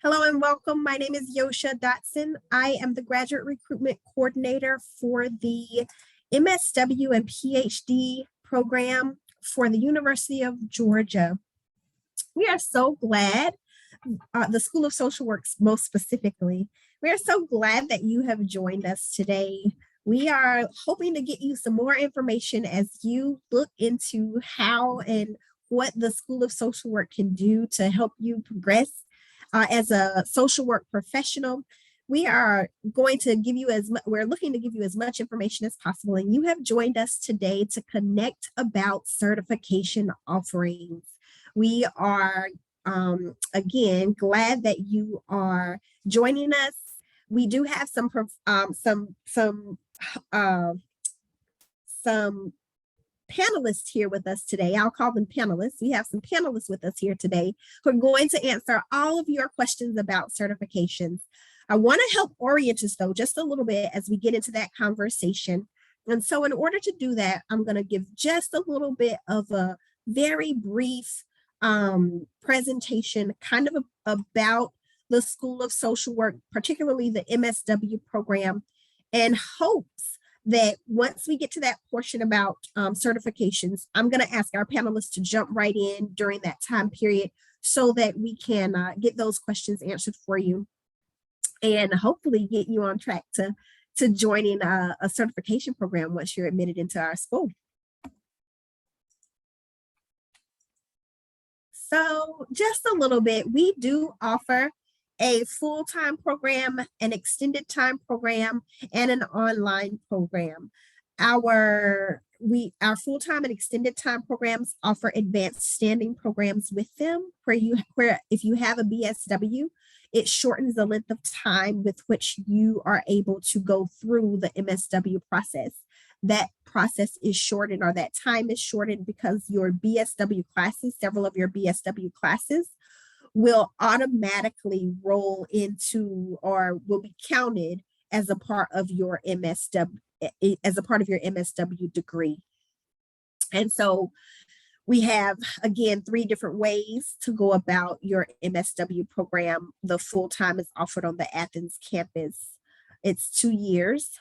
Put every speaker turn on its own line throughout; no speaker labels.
Hello and welcome. My name is Yosha Dotson. I am the Graduate Recruitment Coordinator for the MSW and PhD program for the University of Georgia. We are so glad, the School of Social Works most specifically, we are so glad that you have joined us today. We are hoping to get you some more information as you look into how and what the School of Social Work can do to help you progress as a social work professional. We are going to give you we're looking to give you as much information as possible. And you have joined us today to connect about certification offerings. We are, again, glad that you are joining us. We do have some panelists here with us today. I'll call them panelists. We have some panelists with us here today who are going to answer all of your questions about certifications. I want to help orient us though just a little bit as we get into that conversation. And so in order to do that, I'm going to give just a little bit of a very brief presentation kind of about the School of Social Work, particularly the MSW program, and hopes that once we get to that portion about certifications, I'm going to ask our panelists to jump right in during that time period so that we can get those questions answered for you and hopefully get you on track to joining a certification program once you're admitted into our school. So just a little bit, we do offer a full-time program, an extended time program, and an online program. Our full-time and extended time programs offer advanced standing programs with them, where if you have a BSW, it shortens the length of time with which you are able to go through the MSW process. That process is shortened, or that time is shortened, because your BSW classes, several of your BSW classes, will automatically roll into or will be counted as a part of your MSW degree. And so we have, again, 3 different ways to go about your MSW program. The full-time is offered on the Athens campus. It's 2 years.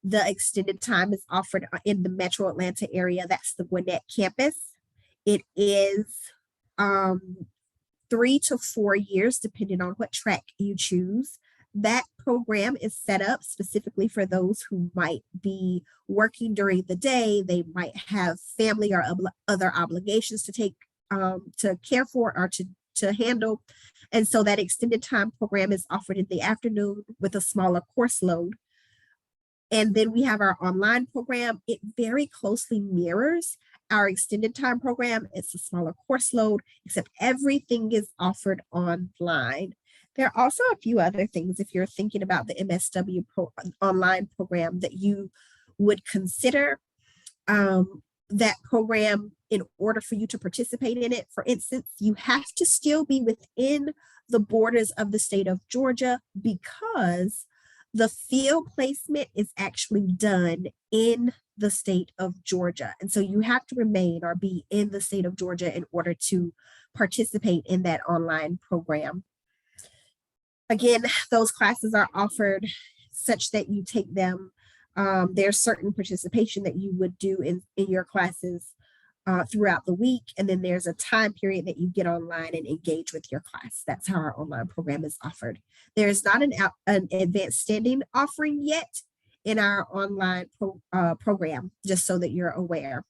The extended time is offered in the Metro Atlanta area. That's the Gwinnett campus. It is 3 to 4 years, depending on what track you choose. That program is set up specifically for those who might be working during the day. They might have family or other obligations to take, to care for, or to handle. And so that extended time program is offered in the afternoon with a smaller course load. And then we have our online program. It very closely mirrors our extended time program. It's a smaller course load, except everything is offered online. There are also a few other things, if you're thinking about the MSW online program, that you would consider that program in order for you to participate in it. For instance, you have to still be within the borders of the state of Georgia, because the field placement is actually done in the state of Georgia. And so you have to remain or be in the state of Georgia in order to participate in that online program. Again, those classes are offered such that you take them. There's certain participation that you would do in your classes throughout the week. And then there's a time period that you get online and engage with your class. That's how our online program is offered. There is not an advanced standing offering yet in our online program, just so that you're aware.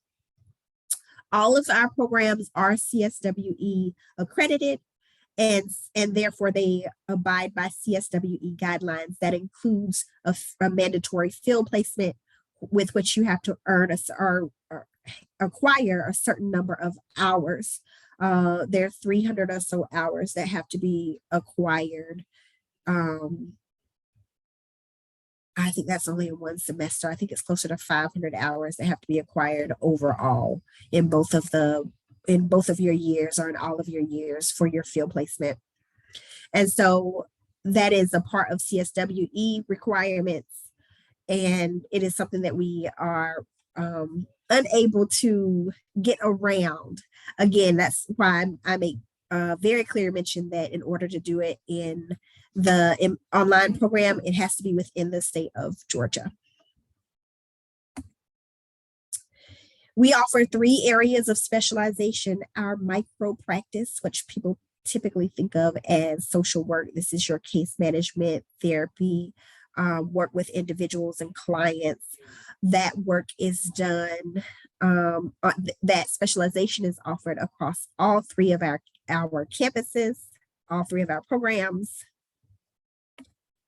All of our programs are CSWE accredited, and therefore they abide by CSWE guidelines. That includes a mandatory field placement with which you have to earn or acquire a certain number of hours. There are 300 or so hours that have to be acquired. I think that's only in one semester. I think it's closer to 500 hours that have to be acquired overall in both of your years, or in all of your years, for your field placement. And so that is a part of CSWE requirements, and it is something that we are unable to get around. Again, that's why I make very clear mention that in order to do it in the online program, it has to be within the state of Georgia. We offer 3 areas of specialization: our micro practice, which people typically think of as social work. This is your case management, therapy, work with individuals and clients. That work is done, that specialization is offered across all 3 of our campuses, all 3 of our programs.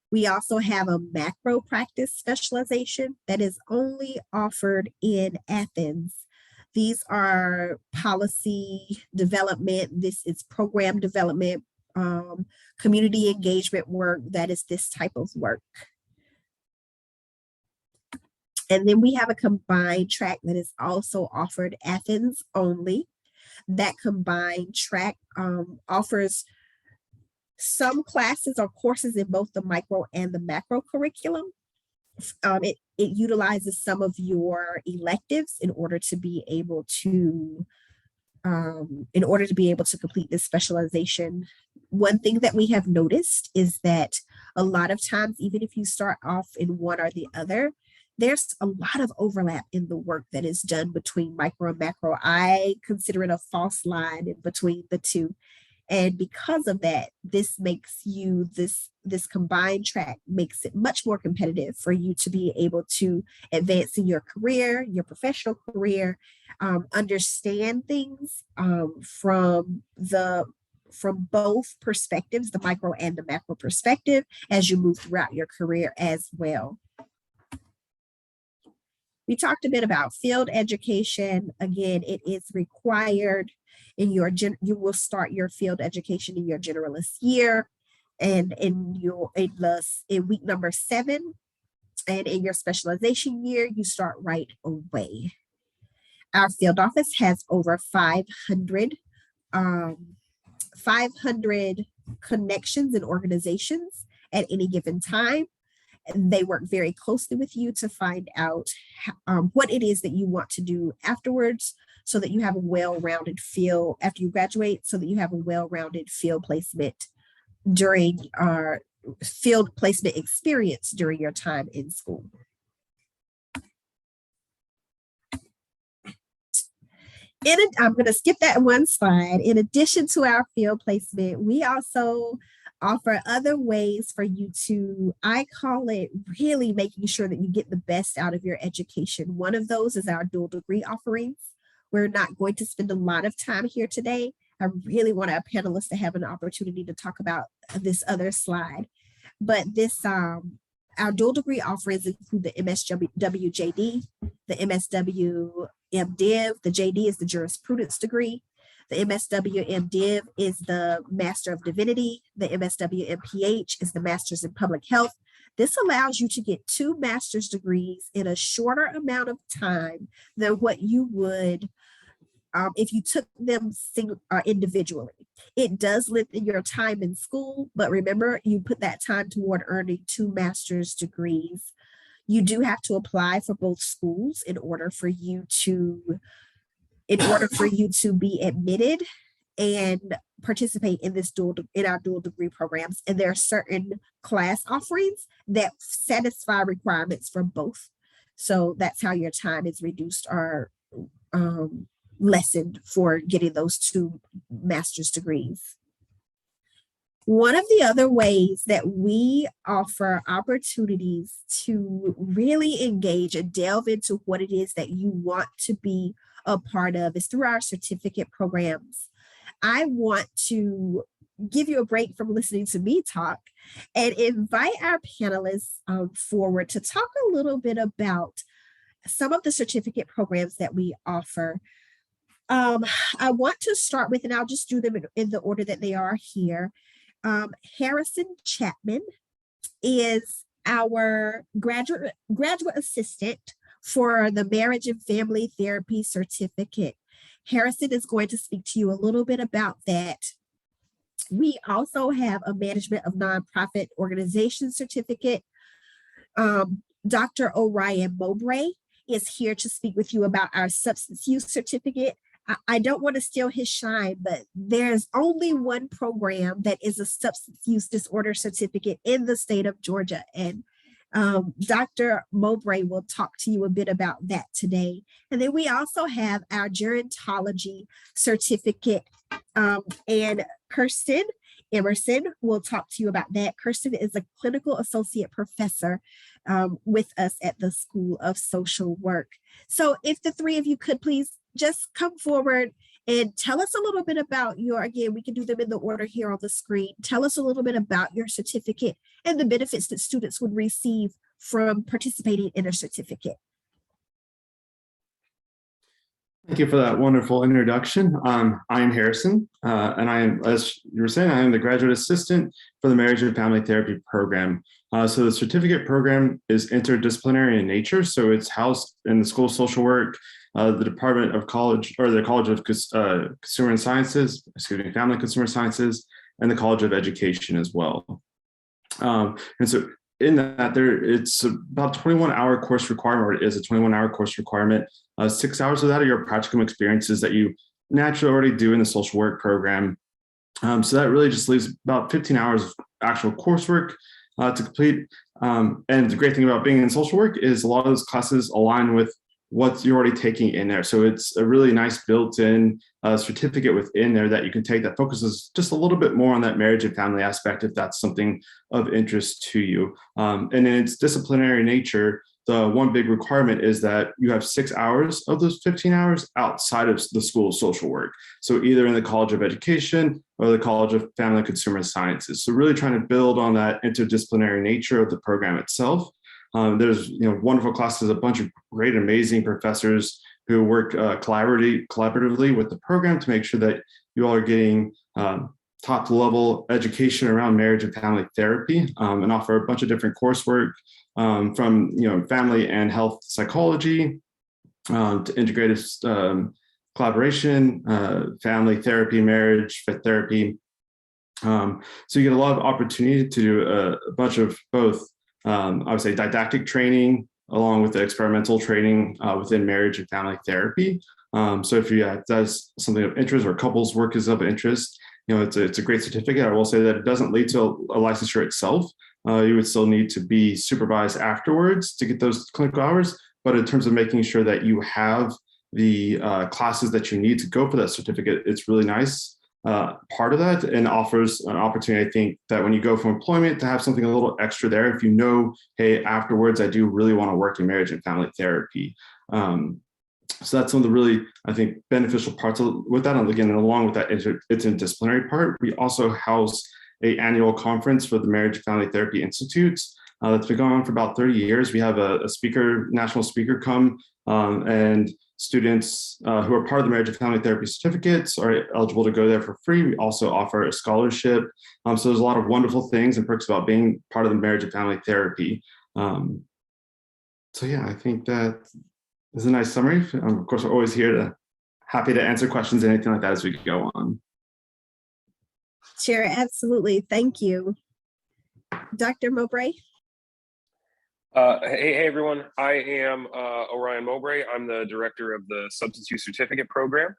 We also have a macro practice specialization that is only offered in Athens. These are policy development. This is program development, community engagement work. That is this type of work. And then we have a combined track that is also offered Athens only. That combined track offers some classes or courses in both the micro and the macro curriculum. It utilizes some of your electives in order to be able to complete this specialization. One thing that we have noticed is that a lot of times, even if you start off in one or the other, there's a lot of overlap in the work that is done between micro and macro. I consider it a false line in between the two. And because of that, this makes you, this combined track makes it much more competitive for you to be able to advance in your career, your professional career, understand things from both perspectives, the micro and the macro perspective, as you move throughout your career as well. We talked a bit about field education. Again, it is required in your you will start your field education in your generalist year, and in week number 7, and in your specialization year, you start right away. Our field office has over 500 connections and organizations at any given time. They work very closely with you to find out what it is that you want to do afterwards, so that you have a well-rounded field after you graduate, so that you have a well-rounded field placement during our field placement experience during your time in school. I'm going to skip that one slide. In addition to our field placement, we also offer other ways for you to, I call it really making sure that you get the best out of your education. One of those is our dual degree offerings. We're not going to spend a lot of time here today. I really want our panelists to have an opportunity to talk about this other slide. But this, our dual degree offerings include the MSW JD, the MSW MDiv. The JD is the jurisprudence degree. The MSW MDiv is the Master of Divinity. The MSW MPH is the Master's in Public Health. This allows you to get 2 master's degrees in a shorter amount of time than what you would if you took them individually. It does lengthen your time in school, but remember, you put that time toward earning 2 master's degrees. You do have to apply for both schools in order for you to be admitted and participate in our dual degree programs. And there are certain class offerings that satisfy requirements for both. So that's how your time is reduced or lessened for getting those 2 master's degrees. One of the other ways that we offer opportunities to really engage and delve into what it is that you want to be a part of is through our certificate programs. I want to give you a break from listening to me talk and invite our panelists forward to talk a little bit about some of the certificate programs that we offer. I want to start with, and I'll just do them in the order that they are here. Harrison Chapman is our graduate assistant for the Marriage and Family Therapy Certificate. Harrison is going to speak to you a little bit about that. We also have a Management of Nonprofit Organization Certificate. Dr. Orion Mowbray is here to speak with you about our Substance Use Certificate. I don't want to steal his shine, but there's only one program that is a substance use disorder certificate in the state of Georgia. And Dr. Mowbray will talk to you a bit about that today. And then we also have our gerontology certificate. And Kirsten Emerson will talk to you about that. Kirsten is a clinical associate professor with us at the School of Social Work. So if the three of you could please just come forward and tell us a little bit about again, we can do them in the order here on the screen. Tell us a little bit about your certificate and the benefits that students would receive from participating in a certificate.
Thank you for that wonderful introduction. I am Harrison, and I am, as you were saying, I am the graduate assistant for the Marriage and Family Therapy program. So the certificate program is interdisciplinary in nature. So it's housed in the School of Social Work, the Department of College, or the College of Consumer and Sciences, Family and Consumer Sciences, and the College of Education as well. And so in that, it's about 21-hour course requirement, or it is a 21-hour course requirement. 6 hours of that are your practicum experiences that you naturally already do in the social work program. So that really just leaves about 15 hours of actual coursework to complete. And the great thing about being in social work is a lot of those classes align with what you're already taking in there. So it's a really nice built-in certificate within there that you can take that focuses just a little bit more on that marriage and family aspect, if that's something of interest to you. And in its disciplinary nature, the one big requirement is that you have 6 hours of those 15 hours outside of the School of Social Work. So either in the College of Education or the College of Family and Consumer Sciences. So really trying to build on that interdisciplinary nature of the program itself. There's wonderful classes, a bunch of great, amazing professors who work collaboratively with the program to make sure that you all are getting top level education around marriage and family therapy, and offer a bunch of different coursework from family and health psychology to integrative collaboration, family therapy, marriage, fit therapy. So you get a lot of opportunity to do a bunch of both. I would say didactic training along with the experimental training within marriage and family therapy. So if that's something of interest, or couples work is of interest, it's a great certificate. I will say that it doesn't lead to a licensure itself. You would still need to be supervised afterwards to get those clinical hours. But in terms of making sure that you have the classes that you need to go for that certificate, it's really nice. Part of that, and offers an opportunity, I think, that when you go for employment, to have something a little extra there. If hey, afterwards, I do really want to work in marriage and family therapy. So that's some of the really, I think, beneficial parts with that. And again, along with that, it's a disciplinary part. We also house an annual conference for the Marriage and Family Therapy Institutes that's been going on for about 30 years. We have a national speaker come, and students who are part of the Marriage and Family Therapy certificates are eligible to go there for free. We also offer a scholarship. So there's a lot of wonderful things and perks about being part of the Marriage and Family Therapy. So yeah, I think that is a nice summary. Of course, we're always happy to answer questions and anything like that as we go on.
Sure, absolutely. Thank you. Dr. Mowbray?
Hey, everyone. I am Orion Mowbray. I'm the director of the Substance Use Certificate Program.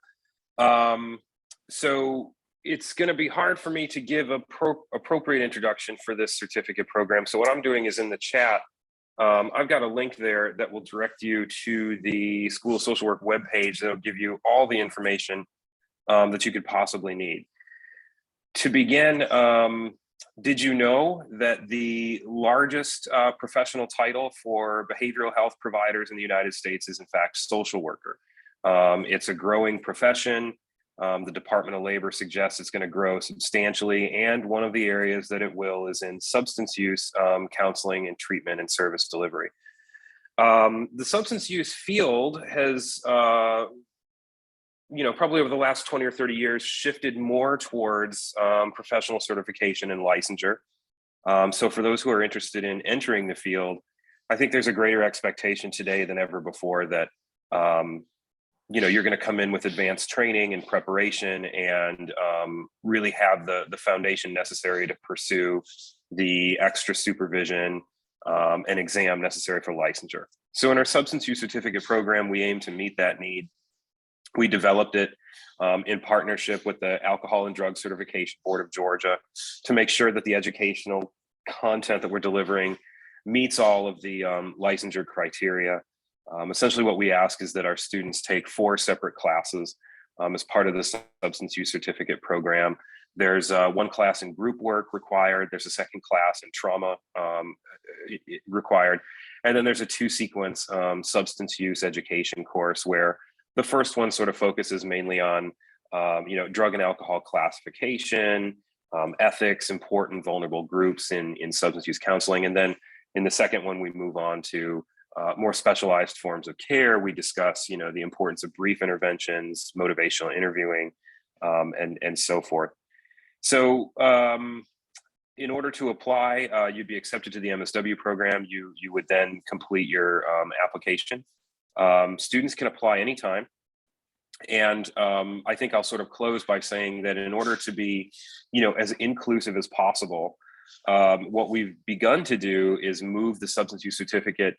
So it's going to be hard for me to give an appropriate introduction for this certificate program. So what I'm doing is in the chat, I've got a link there that will direct you to the School of Social Work webpage that will give you all the information that you could possibly need. To begin, did you know that the largest professional title for behavioral health providers in the United States is in fact social worker? It's a growing profession. The Department of Labor suggests it's going to grow substantially, and one of the areas that it will is in substance use counseling and treatment and service delivery. The substance use field has probably over the last 20 or 30 years, shifted more towards professional certification and licensure. So for those who are interested in entering the field, I think there's a greater expectation today than ever before that, you're going to come in with advanced training and preparation and really have the foundation necessary to pursue the extra supervision and exam necessary for licensure. So in our substance use certificate program, we aim to meet that need. We developed it in partnership with the Alcohol and Drug Certification Board of Georgia to make sure that the educational content that we're delivering meets all of the licensure criteria. Essentially what we ask is that our students take 4 separate classes as part of the substance use certificate program. There's 1 class in group work required. There's a 2nd class in trauma required. And then there's a 2-sequence substance use education course where the first one sort of focuses mainly on, drug and alcohol classification, ethics, important vulnerable groups in substance use counseling. And then in the second one, we move on to more specialized forms of care. We discuss, the importance of brief interventions, motivational interviewing, and so forth. So in order to apply, you'd be accepted to the MSW program. You would then complete your application. Students can apply anytime. And I think I'll sort of close by saying that in order to be, as inclusive as possible, what we've begun to do is move the substance use certificate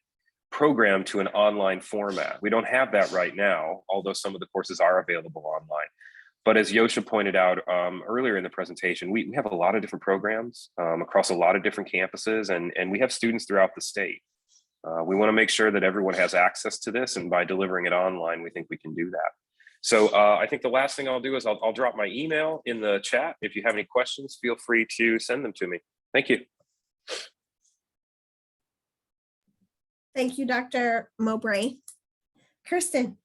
program to an online format. We don't have that right now, although some of the courses are available online. But as Yosha pointed out earlier in the presentation, we have a lot of different programs across a lot of different campuses, and we have students throughout the state. We want to make sure that everyone has access to this, and by delivering it online, we think we can do that. So I think the last thing I'll do is I'll drop my email in the chat. If you have any questions, feel free to send them to me. Thank you.
Thank you, Dr. Mowbray. Kirsten.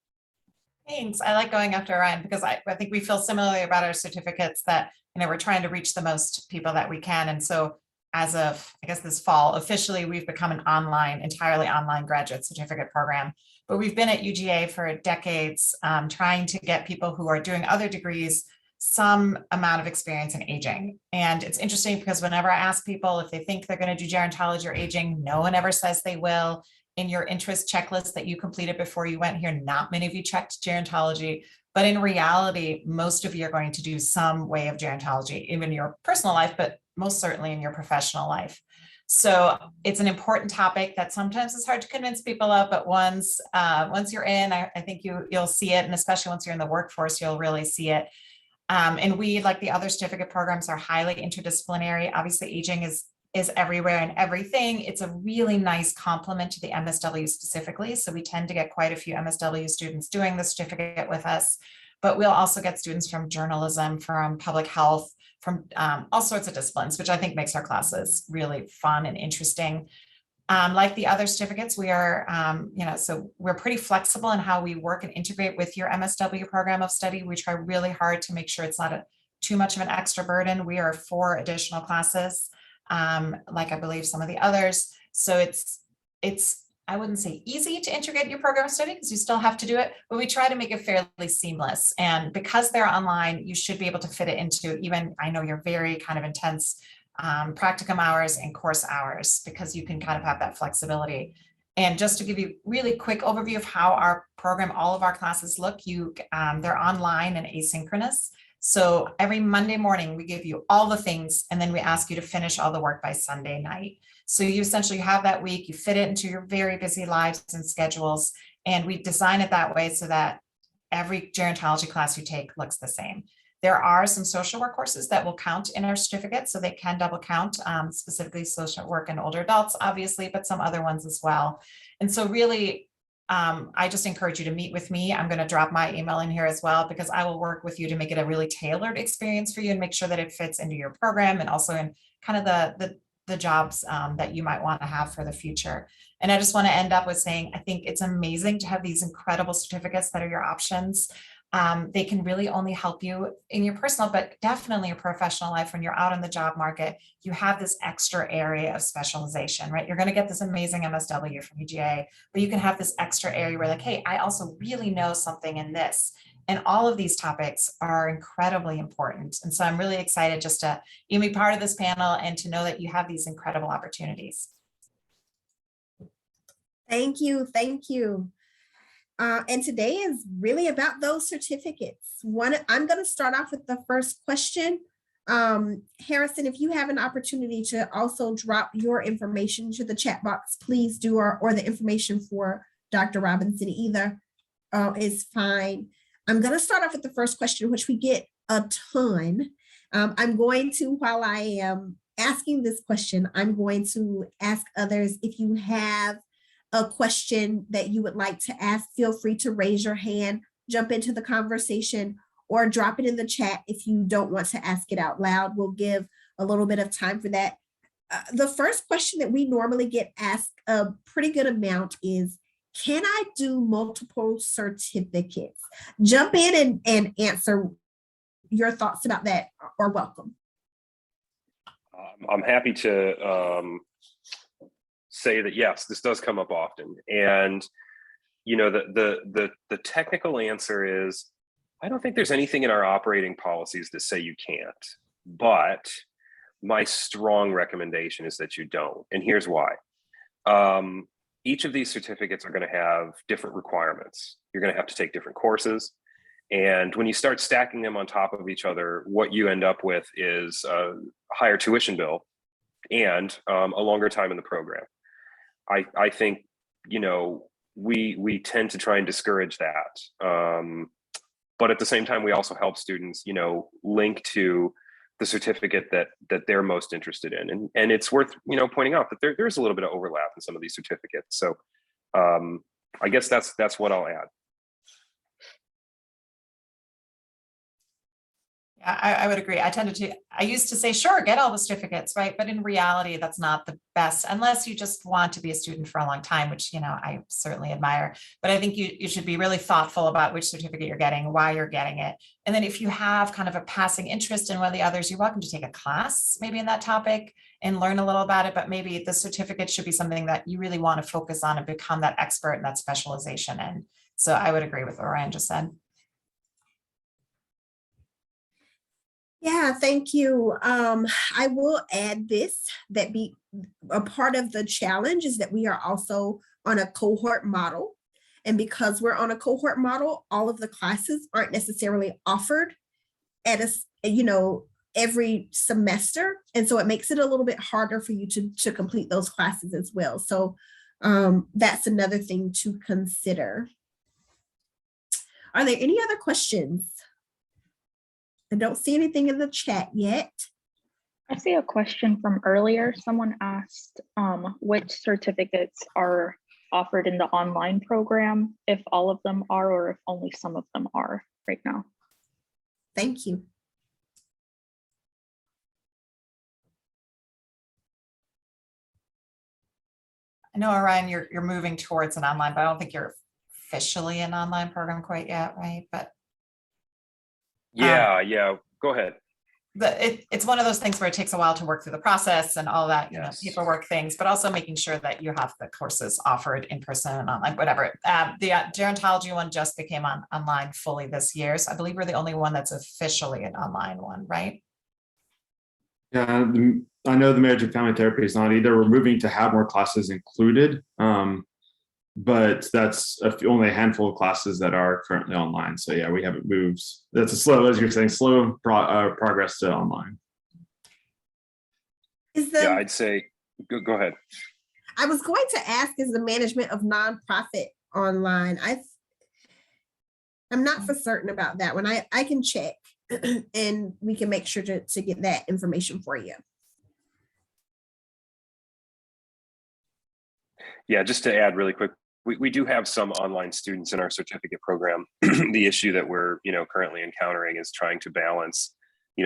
Thanks. I like going after Ryan because I think we feel similarly about our certificates that, we're trying to reach the most people that we can. And so as of, I guess, this fall, officially, we've become an entirely online graduate certificate program. But we've been at UGA for decades, trying to get people who are doing other degrees some amount of experience in aging. And it's interesting because whenever I ask people if they think they're going to do gerontology or aging, no one ever says they will. In your interest checklist that you completed before you went here, not many of you checked gerontology, but in reality, most of you are going to do some way of gerontology, even in your personal life, but most certainly in your professional life. So it's an important topic that sometimes is hard to convince people of, but once you're in, I think you'll see it. And especially once you're in the workforce, you'll really see it. And we, like the other certificate programs, are highly interdisciplinary. Obviously, aging is everywhere and everything. It's a really nice complement to the MSW specifically. So we tend to get quite a few MSW students doing the certificate with us, but we'll also get students from journalism, from public health, from all sorts of disciplines, which I think makes our classes really fun and interesting. Like the other certificates, we are, so we're pretty flexible in how we work and integrate with your MSW program of study. We try really hard to make sure it's not too much of an extra burden. We are 4 additional classes, like I believe some of the others. So it's I wouldn't say easy to integrate your program of study because you still have to do it, but we try to make it fairly seamless. And because they're online, you should be able to fit it into even, I know you're very kind of intense practicum hours and course hours, because you can kind of have that flexibility. And just to give you really quick overview of how our program, all of our classes look, they're online and asynchronous. So every Monday morning, we give you all the things, and then we ask you to finish all the work by Sunday night. So you essentially have that week, you fit it into your very busy lives and schedules, and we design it that way so that every gerontology class you take looks the same. There are some social work courses that will count in our certificate, so they can double count, specifically social work and older adults, obviously, but some other ones as well. And so really, I just encourage you to meet with me. I'm going to drop my email in here as well, because I will work with you to make it a really tailored experience for you and make sure that it fits into your program and also in kind of the jobs that you might want to have for the future. And I just want to end up with saying, I think it's amazing to have these incredible certificates that are your options. They can really only help you in your personal, but definitely your professional life. When you're out in the job market, you have this extra area of specialization, right? You're going to get this amazing MSW from UGA, but you can have this extra area where like, hey, I also really know something in this. And all of these topics are incredibly important. And so I'm really excited just to be part of this panel and to know that you have these incredible opportunities.
Thank you. Thank you. And today is really about those certificates. I'm going to start off with the first question. Harrison, if you have an opportunity to also drop your information to the chat box, please do, or the information for Dr. Robinson either is fine. I'm going to start off with the first question, which we get a ton. I'm going to, while I am asking this question, I'm going to ask others if you have a question that you would like to ask, feel free to raise your hand, jump into the conversation, or drop it in the chat if you don't want to ask it out loud. We'll give a little bit of time for that. The first question that we normally get asked a pretty good amount is, can I do multiple certificates? Jump in and answer. Your thoughts about that are welcome.
I'm happy to say that, yes, this does come up often. And, you know, the technical answer is, I don't think there's anything in our operating policies that say you can't, but my strong recommendation is that you don't. And here's why. Each of these certificates are going to have different requirements. You're going to have to take different courses. And when you start stacking them on top of each other, what you end up with is a higher tuition bill and a longer time in the program. I think, you know, we tend to try and discourage that. But at the same time, we also help students, you know, link to the certificate that they're most interested in. And it's worth, you know, pointing out that there's a little bit of overlap in some of these certificates. So I guess that's what I'll add.
I would agree. I used to say, sure, get all the certificates, right? But in reality, that's not the best, unless you just want to be a student for a long time, which, you know, I certainly admire. But I think you should be really thoughtful about which certificate you're getting, why you're getting it. And then if you have kind of a passing interest in one of the others, you're welcome to take a class maybe in that topic and learn a little about it. But maybe the certificate should be something that you really want to focus on and become that expert in that specialization in. So I would agree with what Ryan just said.
Yeah, thank you. I will add this, that be a part of the challenge is that we are also on a cohort model. And because we're on a cohort model, all of the classes aren't necessarily offered at every semester. And so it makes it a little bit harder for you to complete those classes as well. So that's another thing to consider. Are there any other questions? I don't see anything in the chat yet.
I see a question from earlier. Someone asked which certificates are offered in the online program, if all of them are, or if only some of them are right now.
Thank you.
I know, Orion, you're moving towards an online, but I don't think you're officially an online program quite yet, right? But
yeah, go ahead.
It's one of those things where it takes a while to work through the process and all that,
Yes.
paperwork things, but also making sure that you have the courses offered in person and online, whatever. The gerontology one just became online fully this year. So I believe we're the only one that's officially an online one, right?
Yeah, I know the marriage and family therapy is not either. We're moving to have more classes included, but that's only a handful of classes that are currently online. So yeah, we haven't moved. That's a slow, as you're saying, slow progress to online.
Yeah, I'd say, go ahead.
I was going to ask, is the management of nonprofit online? I'm not for certain about that one. I can check and we can make sure to get that information for you.
Yeah, just to add really quick, we do have some online students in our certificate program. The issue that we're currently encountering is trying to balance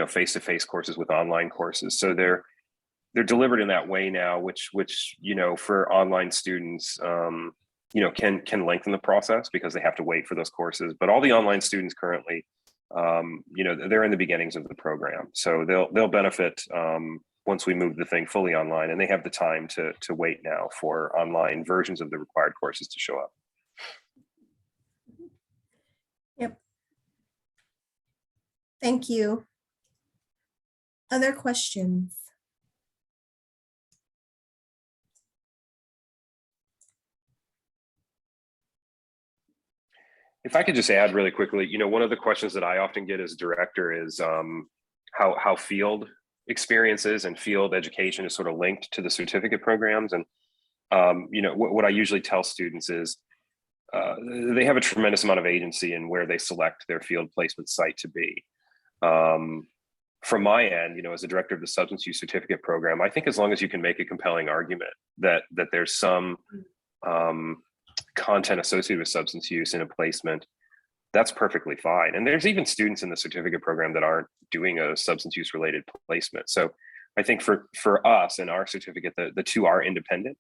face-to-face courses with online courses. So they're delivered in that way now, which for online students can lengthen the process because they have to wait for those courses. But all the online students currently, they're in the beginnings of the program, so they'll benefit once we move the thing fully online, and they have the time to wait now for online versions of the required courses to show up.
Yep. Thank you. Other questions?
If I could just add really quickly, one of the questions that I often get as director is how field experiences and field education is sort of linked to the certificate programs. And what I usually tell students is they have a tremendous amount of agency in where they select their field placement site to be. From my end, you know, as a director of the substance use certificate program, I think as long as you can make a compelling argument that there's some content associated with substance use in a placement, that's perfectly fine. And there's even students in the certificate program that aren't doing a substance use related placement. So I think for us and our certificate, the two are independent.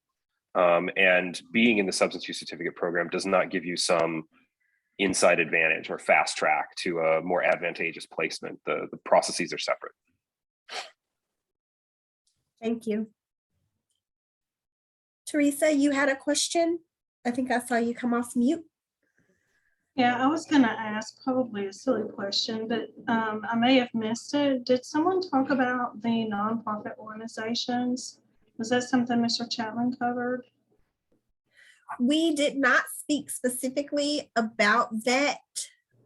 And being in the substance use certificate program does not give you some inside advantage or fast track to a more advantageous placement. The processes are separate.
Thank you. Teresa, you had a question? I think I saw you come off mute.
Yeah, I was going to ask probably a silly question, but I may have missed it. Did someone talk about the nonprofit organizations? Was that something Mr. Chapman covered?
We did not speak specifically about that.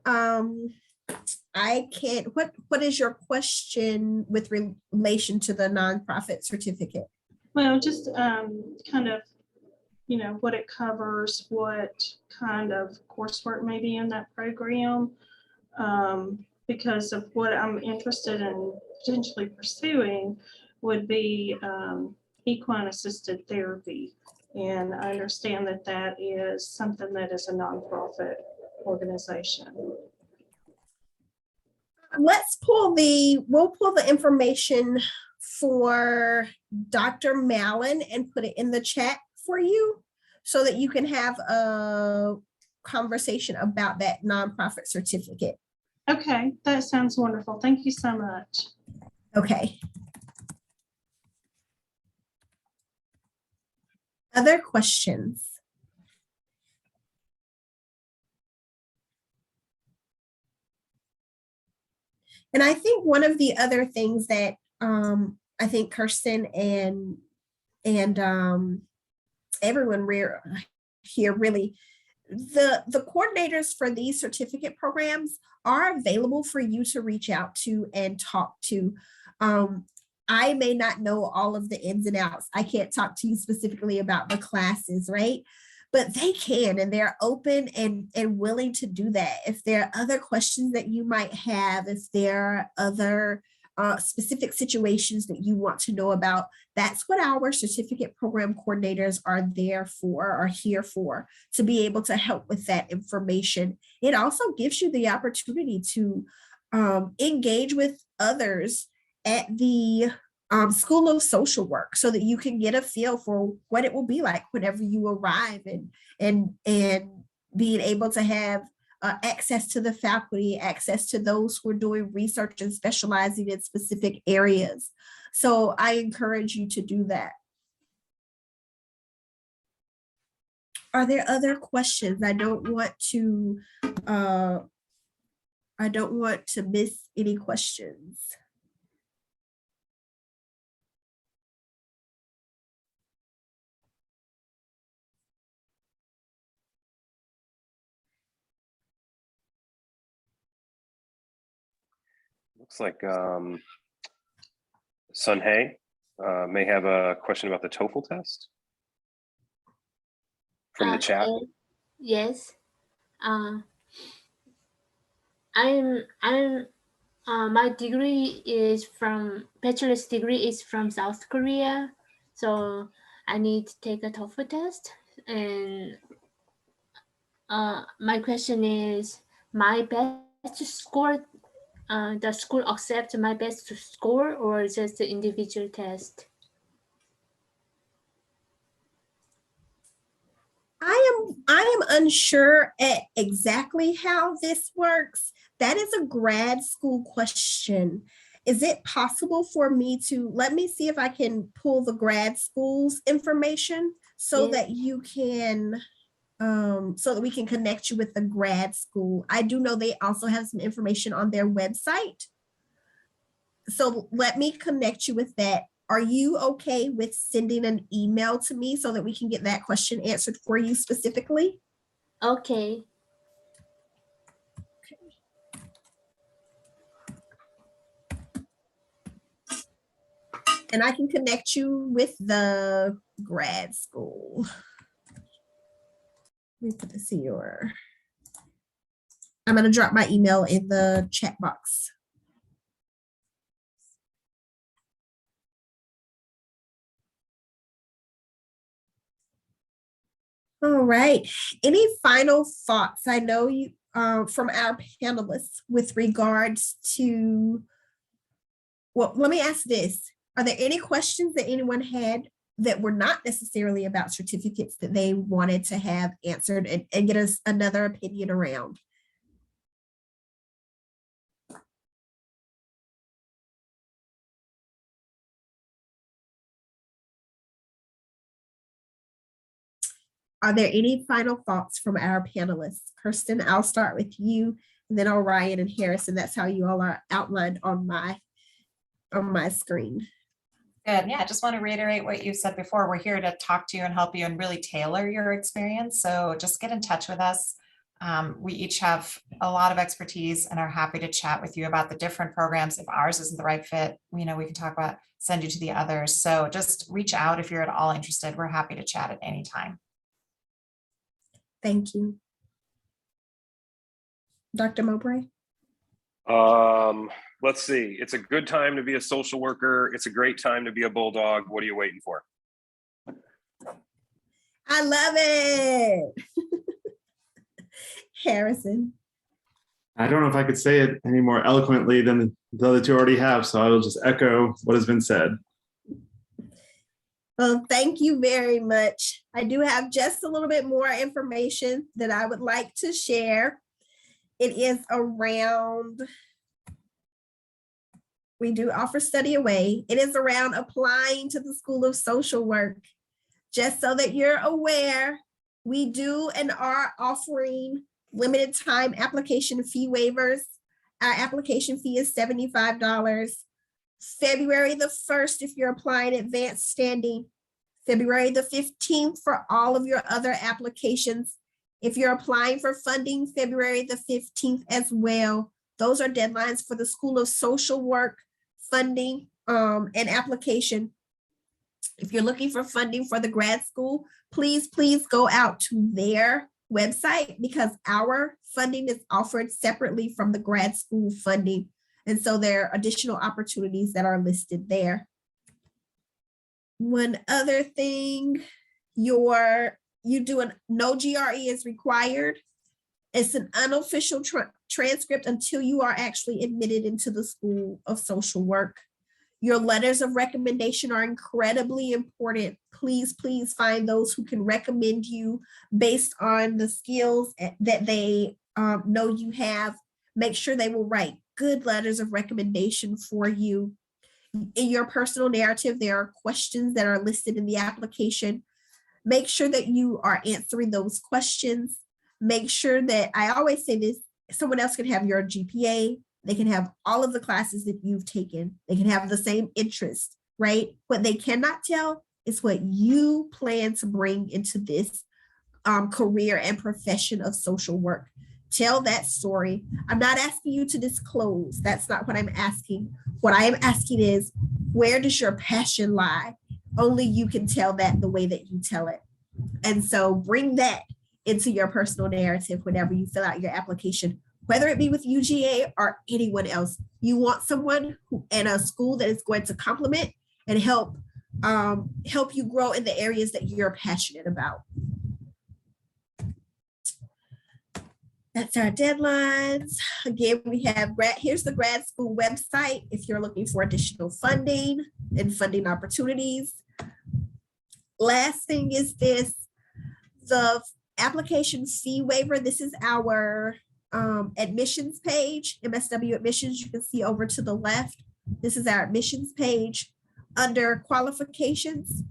I can't, what is your question with relation to the nonprofit certificate?
Well, just kind of, you know, what it covers, what kind of coursework may be in that program, because of what I'm interested in potentially pursuing would be equine assisted therapy. And I understand that that is something that is a nonprofit organization.
We'll pull the information for Dr. Mallon and put it in the chat for you so that you can have a conversation about that nonprofit certificate.
Okay, that sounds wonderful. Thank you so much.
Okay. Other questions? And I think one of the other things that I think Kirsten and everyone here really, the coordinators for these certificate programs are available for you to reach out to and talk to. I may not know all of the ins and outs. I can't talk to you specifically about the classes, right? But they can, and they're open and willing to do that. If there are other questions that you might have, if there are other specific situations that you want to know about, that's what our certificate program coordinators are here for, to be able to help with that information. It also gives you the opportunity to engage with others at the School of Social Work so that you can get a feel for what it will be like whenever you arrive, and being able to have access to the faculty, access to those who are doing research and specializing in specific areas. So I encourage you to do that. Are there other questions? I don't want to miss any questions.
Looks like Sun Hay may have a question about the TOEFL test from the chat.
Yes. My degree is bachelor's degree is from South Korea, so I need to take a TOEFL test. And my question is, my best score, the school accept my best score or just the individual test?
I am unsure at exactly how this works. That is a grad school question. Is it possible for me to, let me see if I can pull the grad school's information so that you can, so that we can connect you with the grad school. I do know they also have some information on their website. So let me connect you with that. Are you okay with sending an email to me so that we can get that question answered for you specifically?
Okay.
And I can connect you with the grad school. Let me put this in your, I'm going to drop my email in the chat box. All right. Any final thoughts? I know you from our panelists with regards to, well, let me ask this. Are there any questions that anyone had that were not necessarily about certificates that they wanted to have answered and get us another opinion around? Are there any final thoughts from our panelists? Kirsten, I'll start with you, and then Orion and Harrison. That's how you all are outlined on my screen.
Good. Yeah, I just want to reiterate what you said before. We're here to talk to you and help you and really tailor your experience. So just get in touch with us. We each have a lot of expertise and are happy to chat with you about the different programs. If ours isn't the right fit, we can talk about, send you to the others. So just reach out if you're at all interested. We're happy to chat at any time.
Thank you. Dr. Mowbray?
Let's see. It's a good time to be a social worker. It's a great time to be a bulldog. What are you waiting for?
I love it. Harrison?
I don't know if I could say it any more eloquently than the other two already have, so I will just echo what has been said.
Well, thank you very much. I do have just a little bit more information that I would like to share. It is around, we do offer study away. It is around applying to the School of Social Work. Just so that you're aware, we do and are offering limited time application fee waivers. Our application fee is $75. February the 1st, if you're applying advanced standing, February the 15th for all of your other applications. If you're applying for funding, February the 15th as well. Those are deadlines for the School of Social Work funding and application. If you're looking for funding for the grad school, please go out to their website because our funding is offered separately from the grad school funding. And so there are additional opportunities that are listed there. One other thing, no GRE is required. It's an unofficial transcript until you are actually admitted into the School of Social Work. Your letters of recommendation are incredibly important. Please find those who can recommend you based on the skills that they know you have. Make sure they will write good letters of recommendation for you. In your personal narrative, there are questions that are listed in the application. Make sure that you are answering those questions. Make sure that, I always say this, someone else can have your GPA. They can have all of the classes that you've taken. They can have the same interest, right? What they cannot tell is what you plan to bring into this career and profession of social work. Tell that story. I'm not asking you to disclose. That's not what I'm asking. What I am asking is, where does your passion lie? Only you can tell that the way that you tell it. And so bring that into your personal narrative whenever you fill out your application, whether it be with UGA or anyone else. You want someone who in a school that is going to complement and help you grow in the areas that you're passionate about. That's our deadlines. Again, we have here's the grad school website if you're looking for additional funding and funding opportunities. Last thing is this, the application fee waiver. This is our admissions page, MSW admissions. You can see over to the left. This is our admissions page. Under qualifications,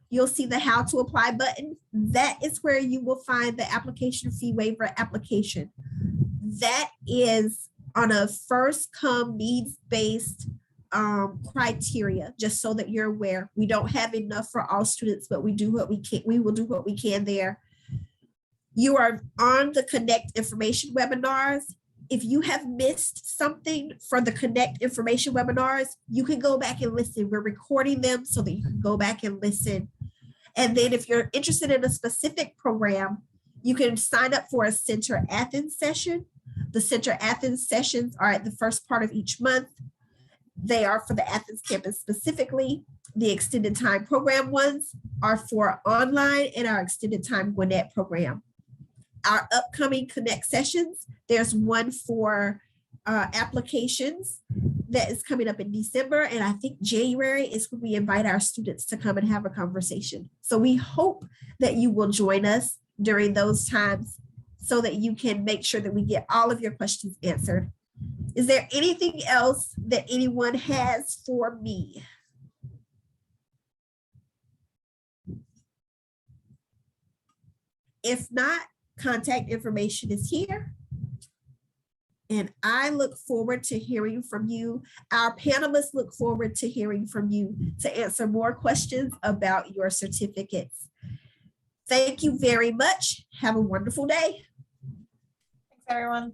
you'll see the how to apply button. That is where you will find the application fee waiver application. That is on a first come needs-based criteria, just so that you're aware. We don't have enough for all students, but we do what we can. We will do what we can there. You are on the Connect information webinars. If you have missed something for the Connect information webinars, you can go back and listen. We're recording them so that you can go back and listen. And then if you're interested in a specific program, You can sign up for a Center Athens session. The Center Athens sessions are at the first part of each month. They are for the Athens campus specifically. The extended time program ones are for online and our extended time Gwinnett program. Our upcoming Connect sessions, there's one for applications that is coming up in December. And I think January is when we invite our students to come and have a conversation. So we hope that you will join us during those times so that you can make sure that we get all of your questions answered. Is there anything else that anyone has for me? If not, contact information is here. And I look forward to hearing from you. Our panelists look forward to hearing from you to answer more questions about your certificates. Thank you very much. Have a wonderful day.
Thanks, everyone.